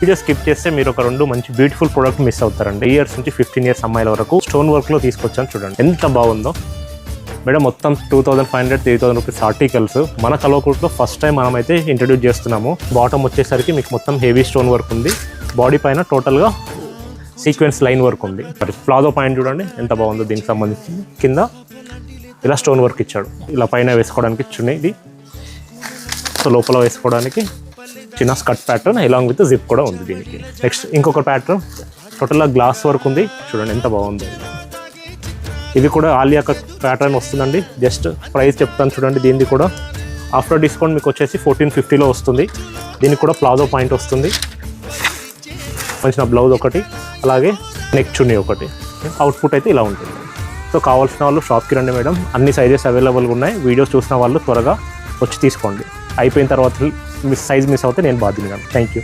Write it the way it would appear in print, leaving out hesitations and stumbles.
Video skip చేస్తే మీరు ఒక 2 మంచి బ్యూటిఫుల్ ప్రోడక్ట్ మిస్ అవుతారండి. ఇయర్స్ నుంచి 15 ఇయర్స్ అమ్మాయిల వరకు స్టోన్ వర్క్లో తీసుకొచ్చాను చూడండి ఎంత బాగుందో మేడం. మొత్తం 2500-3000 రూపీస్ ఆర్టికల్స్ మన కల్వకుర్తిలో ఫస్ట్ టైం మనమైతే ఇంట్రడ్యూస్ చేస్తున్నాము. బాటమ్ వచ్చేసరికి మీకు మొత్తం హెవీ స్టోన్ వర్క్ ఉంది. బాడీ పైన టోటల్గా సీక్వెన్స్ లైన్ వర్క్ ఉంది. ప్లాజో పాయింట్ చూడండి ఎంత బాగుందో. దీనికి సంబంధించి కింద ఇలా స్టోన్ వర్క్ ఇచ్చాడు. ఇలా పైన వేసుకోవడానికి చున్నీ ఇది, సో లోపల వేసుకోవడానికి చిన్న skirt pattern along with zip కూడా ఉంది దీనికి. నెక్స్ట్ ఇంకొక ప్యాటర్న్ టోటల్గా గ్లాస్ వర్క్ ఉంది చూడండి ఎంత బాగుందో. ఇది కూడా ఆలియా కట్ ప్యాటర్న్ వస్తుందండి. జస్ట్ ప్రైస్ చెప్తాను చూడండి. దీనికి కూడా ఆఫ్టర్ డిస్కౌంట్ మీకు వచ్చేసి 1450లో వస్తుంది. దీనికి కూడా ప్లాజో పాయింట్ వస్తుంది, మంచిన బ్లౌజ్ ఒకటి, అలాగే నెక్ చున్నీ ఒకటి. అవుట్పుట్ అయితే ఇలా ఉంటుంది. సో కావాల్సిన వాళ్ళు షాప్కి రండి మేడం. అన్ని సైజెస్ అవైలబుల్గా ఉన్నాయి. వీడియోస్ చూసిన వాళ్ళు త్వరగా వచ్చి తీసుకోండి. అయిపోయిన తర్వాత సైజ్ మిస్ అవుతే నేను బాధ్యత. Thank you.